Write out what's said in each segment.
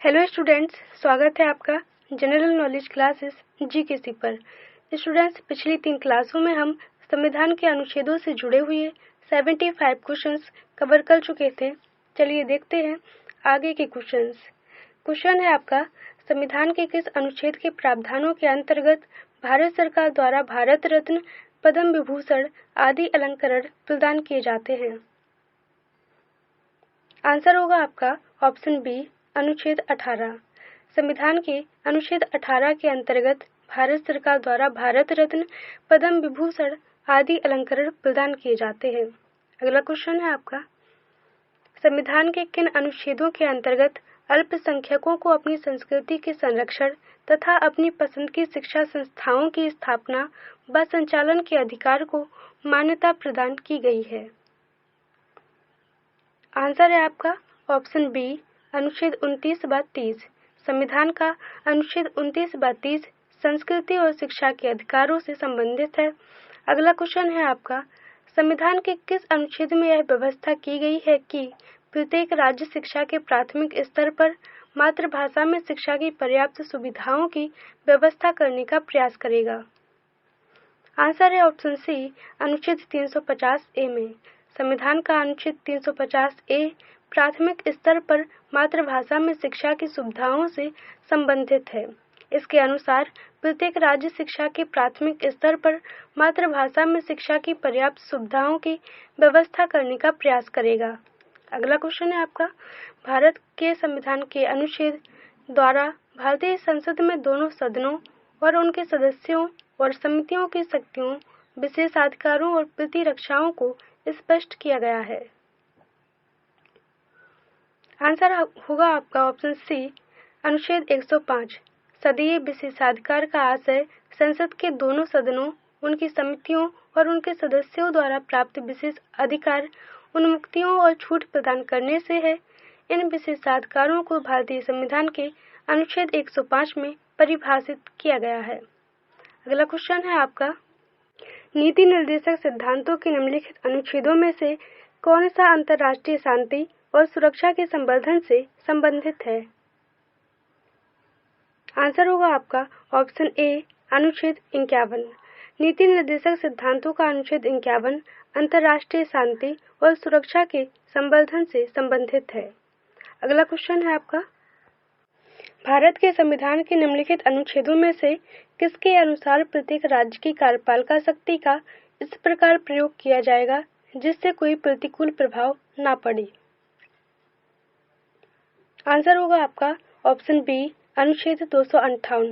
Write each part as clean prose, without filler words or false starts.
Hello students, स्वागत है आपका जनरल नॉलेज क्लासेस जीकेसी पर। स्टूडेंट्स, पिछली 3 क्लासों में हम संविधान के अनुच्छेदों से जुड़े हुए 75 क्वेश्चंस कवर कर चुके थे। चलिए देखते हैं आगे के क्वेश्चंस। क्वेश्चन है आपका, संविधान के किस अनुच्छेद के प्रावधानों के अंतर्गत भारत सरकार द्वारा भारत रत्न, पद्म विभूषण आदि अलंकरण प्रदान किए जाते हैं? आंसर होगा आपका ऑप्शन बी, अनुच्छेद 18। संविधान के अनुच्छेद 18 के अंतर्गत भारत सरकार द्वारा भारत रत्न, पद्म विभूषण आदि अलंकरण प्रदान किए जाते हैं। अगला क्वेश्चन है आपका, संविधान के किन अनुच्छेदों के अंतर्गत अल्पसंख्यकों को अपनी संस्कृति के संरक्षण तथा अपनी पसंद की शिक्षा संस्थाओं की स्थापना व संचालन के अधिकार को मान्यता प्रदान की गई है? आंसर है आपका ऑप्शन बी, अनुच्छेद 29 व 30। संविधान का अनुच्छेद 29 व 30 संस्कृति और शिक्षा के अधिकारों से संबंधित है। अगला क्वेश्चन है आपका, संविधान के किस अनुच्छेद में यह व्यवस्था की गई है कि प्रत्येक राज्य शिक्षा के प्राथमिक स्तर पर मातृभाषा में शिक्षा की पर्याप्त सुविधाओं की व्यवस्था करने का प्रयास करेगा? आंसर है ऑप्शन सी, अनुच्छेद 350A में। संविधान का अनुच्छेद 350A प्राथमिक स्तर पर मातृभाषा में शिक्षा की सुविधाओं से संबंधित है। इसके अनुसार प्रत्येक राज्य शिक्षा के प्राथमिक स्तर पर मातृभाषा में शिक्षा की पर्याप्त सुविधाओं की व्यवस्था करने का प्रयास करेगा। अगला क्वेश्चन है आपका, भारत के संविधान के अनुच्छेद द्वारा भारतीय संसद में दोनों सदनों और उनके सदस्यों और समितियों की शक्तियों, विशेषाधिकारों और प्रतिरक्षाओं को स्पष्ट किया गया है। आंसर होगा आपका ऑप्शन सी, अनुच्छेद 105। सदीय विशेषाधिकार का आशय संसद के दोनों सदनों, उनकी समितियों और उनके सदस्यों द्वारा प्राप्त विशेष अधिकार, उन्मुक्तियों और छूट प्रदान करने से है। इन विशेषाधिकारों को भारतीय संविधान के अनुच्छेद 105 में परिभाषित किया गया है। अगला क्वेश्चन है आपका, नीति निर्देशक सिद्धांतों के निम्नलिखित अनुच्छेदों में से कौन सा अंतर्राष्ट्रीय शांति और सुरक्षा के संवर्धन से संबंधित है? आंसर होगा आपका ऑप्शन ए, अनुच्छेद 51। नीति निर्देशक सिद्धांतों का अनुच्छेद 51 अंतर्राष्ट्रीय शांति और सुरक्षा के संवर्धन से संबंधित है। अगला क्वेश्चन है आपका, भारत के संविधान के निम्नलिखित अनुच्छेदों में से किसके अनुसार प्रत्येक राज्य की कार्यपालिका शक्ति का इस प्रकार प्रयोग किया जाएगा जिससे कोई प्रतिकूल प्रभाव न पड़े? आंसर होगा आपका ऑप्शन बी, अनुच्छेद 258।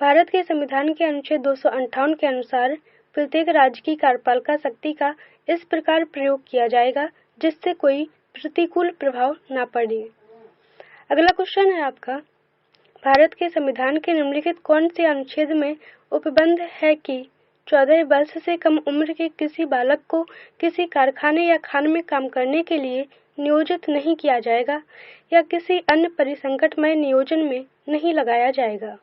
भारत के संविधान के अनुच्छेद 258 के अनुसार प्रत्येक राज्य की कार्यपालिका शक्ति का इस प्रकार प्रयोग किया जाएगा जिससे कोई प्रतिकूल प्रभाव न पड़े। अगला क्वेश्चन है आपका, भारत के संविधान के निम्नलिखित कौन से अनुच्छेद में उपबंध है कि 14 वर्ष से कम उम्र के किसी बालक को किसी कारखाने या खान में काम करने के लिए नियोजित नहीं किया जाएगा या किसी अन्य परिसंकटमय नियोजन में नहीं लगाया जाएगा?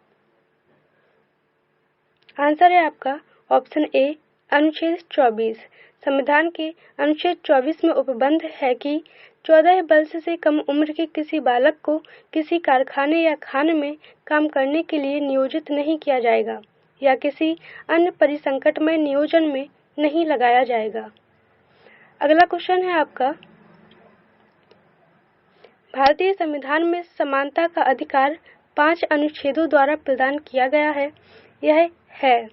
आंसर है आपका ऑप्शन ए, अनुच्छेद 24। संविधान के अनुच्छेद 24 में उपबंध है कि 14 वर्ष से कम उम्र के किसी बालक को किसी कारखाने या खान में काम करने के लिए नियोजित नहीं किया जाएगा या किसी अन्य परिसंकटमय नियोजन में नहीं लगाया जाएगा। अगला क्वेश्चन है आपका, भारतीय संविधान में समानता का अधिकार 5 अनुच्छेदों द्वारा प्रदान किया गया है। यह है?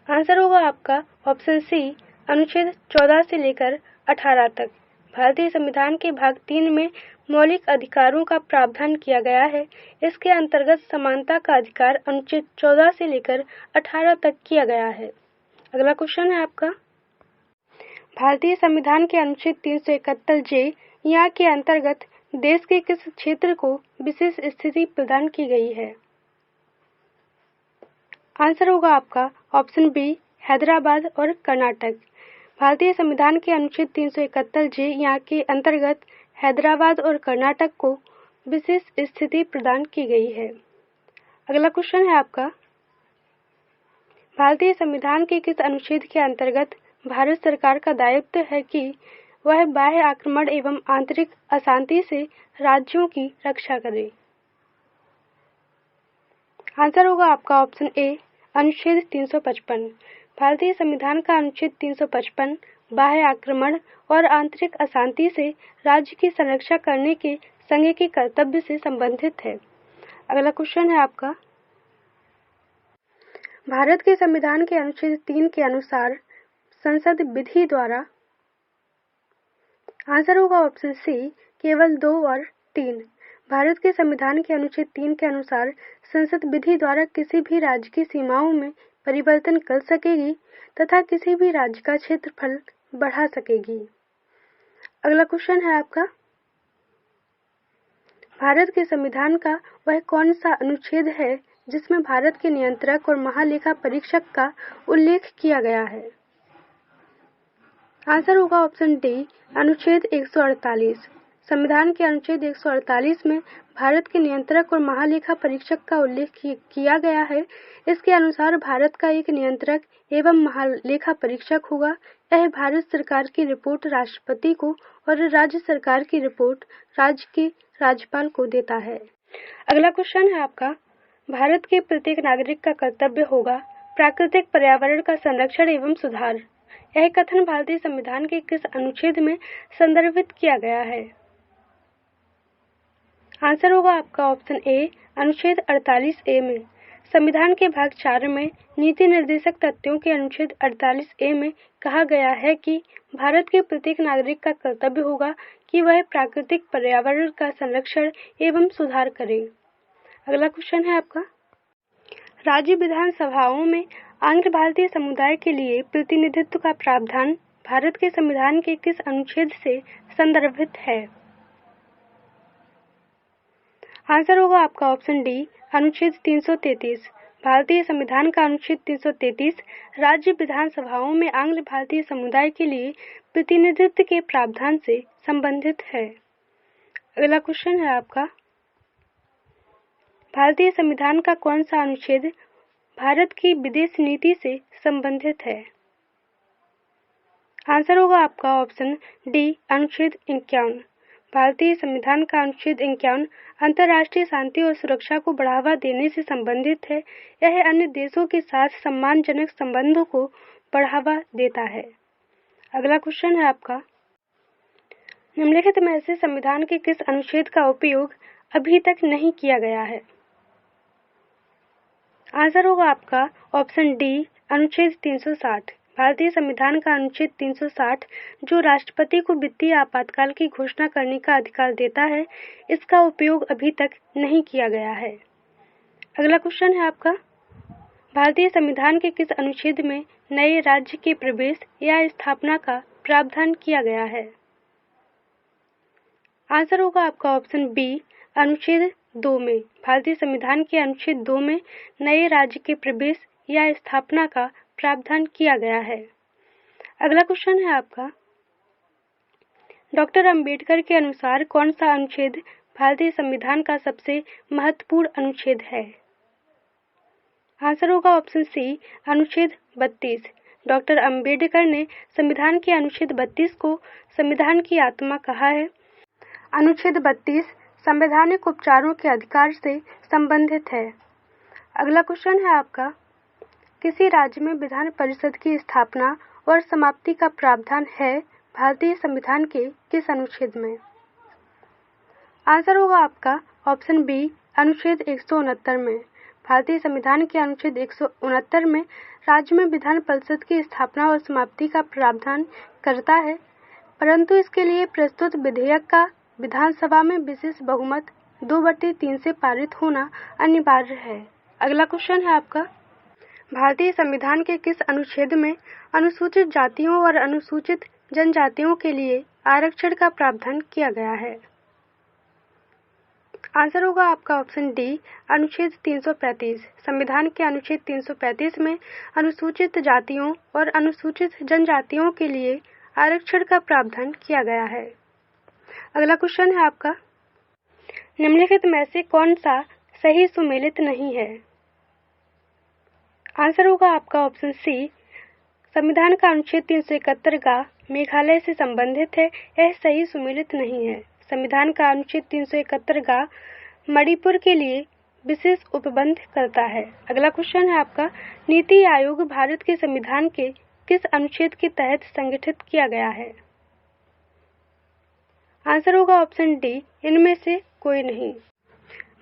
आंसर होगा आपका ऑप्शन सी, अनुच्छेद 14 से लेकर 18 तक। भारतीय संविधान के भाग 3 में मौलिक अधिकारों का प्रावधान किया गया है। इसके अंतर्गत समानता का अधिकार अनुच्छेद 14 से लेकर 18 तक किया गया है। अगला क्वेश्चन है आपका, भारतीय संविधान के अनुच्छेद 371J यहाँ के अंतर्गत देश के किस क्षेत्र को विशेष स्थिति प्रदान की गई है? आंसर होगा आपका ऑप्शन बी, हैदराबाद और कर्नाटक। भारतीय संविधान के अनुच्छेद 371J यहाँ के अंतर्गत हैदराबाद और कर्नाटक को विशेष स्थिति प्रदान की गई है। अगला क्वेश्चन है आपका, भारतीय संविधान के किस अनुच्छेद के अंतर्गत भारत सरकार का दायित्व है कि वह बाह्य आक्रमण एवं आंतरिक अशांति से राज्यों की रक्षा करे। आंसर होगा आपका ऑप्शन ए, अनुच्छेद 355। भारतीय संविधान का अनुच्छेद 355 बाह्य आक्रमण और आंतरिक अशांति से राज्य की संरक्षा करने के संघ के कर्तव्य से संबंधित है। अगला क्वेश्चन है आपका, भारत के संविधान के अनुच्छेद 3 के अनुसार संसद विधि द्वारा, आंसर होगा ऑप्शन सी, केवल 2 और 3। भारत के संविधान के अनुच्छेद 3 के अनुसार संसद विधि द्वारा किसी भी राज्य की सीमाओं में परिवर्तन कर सकेगी तथा किसी भी राज्य का क्षेत्रफल बढ़ा सकेगी। अगला क्वेश्चन है आपका, भारत के संविधान का वह कौन सा अनुच्छेद है जिसमें भारत के नियंत्रक और महालेखा परीक्षक का उल्लेख किया गया है। आंसर होगा ऑप्शन डी, अनुच्छेद 148। संविधान के अनुच्छेद 148 में भारत के नियंत्रक और महालेखा परीक्षक का उल्लेख किया गया है। इसके अनुसार भारत का एक नियंत्रक एवं महालेखा परीक्षक होगा। यह भारत सरकार की रिपोर्ट राष्ट्रपति को और राज्य सरकार की रिपोर्ट राज्य के राज्यपाल को देता है। अगला क्वेश्चन है आपका, भारत के प्रत्येक नागरिक का कर्तव्य होगा प्राकृतिक पर्यावरण का संरक्षण एवं सुधार। यह कथन भारतीय संविधान के किस अनुच्छेद में संदर्भित किया गया है। आंसर होगा आपका ऑप्शन ए, अनुच्छेद 48A में। संविधान के भाग 4 में नीति निर्देशक तथ्यों के अनुच्छेद 48A में कहा गया है कि भारत के प्रत्येक नागरिक का कर्तव्य होगा कि वह प्राकृतिक पर्यावरण का संरक्षण एवं सुधार करे। अगला क्वेश्चन है आपका, राज्य विधानसभाओं में आंध्र भारतीय समुदाय के लिए प्रतिनिधित्व का प्रावधान भारत के संविधान के किस अनुच्छेद से संदर्भित है। आंसर होगा आपका ऑप्शन डी, अनुच्छेद 333। भारतीय संविधान का अनुच्छेद 333 राज्य विधानसभाओं में आंग्ल भारतीय समुदाय के लिए प्रतिनिधित्व के प्रावधान से संबंधित है। अगला क्वेश्चन है आपका, भारतीय संविधान का कौन सा अनुच्छेद भारत की विदेश नीति से संबंधित है। आंसर होगा आपका ऑप्शन डी, अनुच्छेद 51। भारतीय संविधान का अनुच्छेद 51 अंतर्राष्ट्रीय शांति और सुरक्षा को बढ़ावा देने से संबंधित है। यह अन्य देशों के साथ सम्मानजनक संबंधों को बढ़ावा देता है। अगला क्वेश्चन है आपका, निम्नलिखित में से संविधान के किस अनुच्छेद का उपयोग अभी तक नहीं किया गया है। आंसर होगा आपका ऑप्शन डी, अनुच्छेद 360। भारतीय संविधान का अनुच्छेद 360 जो राष्ट्रपति को वित्तीय आपातकाल की घोषणा करने का अधिकार देता है, इसका उपयोग अभी तक नहीं किया गया है। अगला क्वेश्चन है आपका, भारतीय संविधान के किस अनुच्छेद में नए राज्य के प्रवेश या स्थापना का प्रावधान किया गया है। आंसर होगा आपका ऑप्शन बी, अनुच्छेद 2 में। भारतीय संविधान के अनुच्छेद 2 में नए राज्य के प्रवेश या स्थापना का प्रावधान किया गया है। अगला क्वेश्चन है आपका, डॉक्टर अंबेडकर के अनुसार कौन सा अनुच्छेद भारतीय संविधान का सबसे महत्वपूर्ण अनुच्छेद है। आंसर होगा ऑप्शन सी, अनुच्छेद 32। डॉक्टर अंबेडकर ने संविधान के अनुच्छेद 32 को संविधान की आत्मा कहा है। अनुच्छेद 32 संवैधानिक उपचारों के अधिकार से संबंधित है। अगला क्वेश्चन है आपका, किसी राज्य में विधान परिषद की स्थापना और समाप्ति का प्रावधान है भारतीय संविधान के किस अनुच्छेद में। आंसर होगा आपका ऑप्शन बी, अनुच्छेद 169 में। भारतीय संविधान के अनुच्छेद 169 में राज्य में विधान परिषद की स्थापना और समाप्ति का प्रावधान करता है, परंतु इसके लिए प्रस्तुत विधेयक का विधानसभा में विशेष बहुमत 2/3 से पारित होना अनिवार्य है। अगला क्वेश्चन है आपका, भारतीय संविधान के किस अनुच्छेद में अनुसूचित जातियों और अनुसूचित जनजातियों के लिए आरक्षण का प्रावधान किया गया है। आंसर होगा आपका ऑप्शन डी, अनुच्छेद 335। संविधान के अनुच्छेद 335 में अनुसूचित जातियों और अनुसूचित जनजातियों के लिए आरक्षण का प्रावधान किया गया है। अगला क्वेश्चन है आपका, निम्नलिखित में से कौन सा सही सुमेलित नहीं है। आंसर होगा आपका ऑप्शन सी, संविधान का अनुच्छेद 371 का मेघालय से संबंधित है, यह सही सुमेलित नहीं है। संविधान का अनुच्छेद 371 का मणिपुर के लिए विशेष उपबंध करता है। अगला क्वेश्चन है आपका, नीति आयोग भारत के संविधान के किस अनुच्छेद के तहत संगठित किया गया है? आंसर होगा ऑप्शन डी, इनमें से कोई नहीं।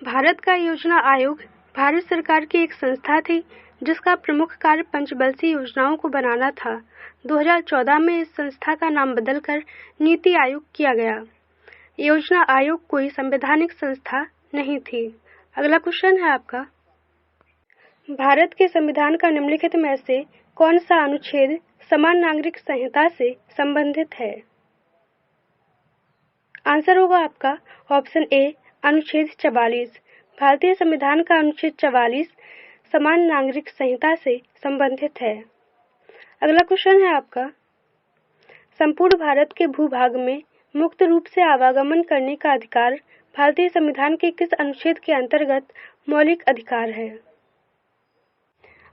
भारत का योजना आयोग भारत सरकार की एक संस्था थी जिसका प्रमुख कार्य पंचवर्षीय योजनाओं को बनाना था। 2014 में इस संस्था का नाम बदलकर नीति आयोग किया गया। योजना आयोग कोई संवैधानिक संस्था नहीं थी। अगला क्वेश्चन है आपका, भारत के संविधान का निम्नलिखित में से कौन सा अनुच्छेद समान नागरिक संहिता से संबंधित है? आंसर होगा आपका ऑप्शन ए, अनुच्छेद 44। भारतीय संविधान का अनुच्छेद 44 समान नागरिक संहिता से संबंधित है। अगला क्वेश्चन है आपका, संपूर्ण भारत के भूभाग में मुक्त रूप से आवागमन करने का अधिकार भारतीय संविधान के किस अनुच्छेद के अंतर्गत मौलिक अधिकार है?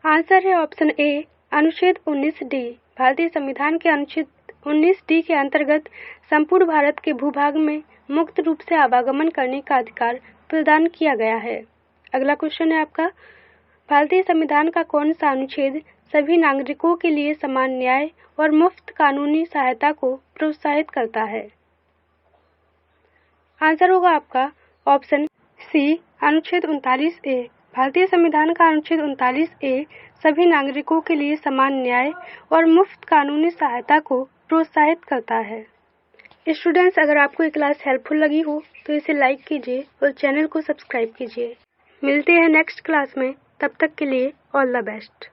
आंसर है ऑप्शन ए, अनुच्छेद 19D। भारतीय संविधान के अनुच्छेद 19D के अंतर्गत संपूर्ण भारत के भूभाग में मुक्त रूप से आवागमन करने का अधिकार प्रदान किया गया है। अगला क्वेश्चन है आपका, भारतीय संविधान का कौन सा अनुच्छेद सभी नागरिकों के लिए समान न्याय और मुफ्त कानूनी सहायता को प्रोत्साहित करता है? आंसर होगा आपका ऑप्शन सी, अनुच्छेद 39A। भारतीय संविधान का अनुच्छेद 39A सभी नागरिकों के लिए समान न्याय और मुफ्त कानूनी सहायता को प्रोत्साहित करता है। स्टूडेंट्स, अगर आपको ये क्लास हेल्पफुल लगी हो तो इसे लाइक कीजिए और चैनल को सब्सक्राइब कीजिए। मिलते हैं नेक्स्ट क्लास में, तब तक के लिए ऑल द बेस्ट।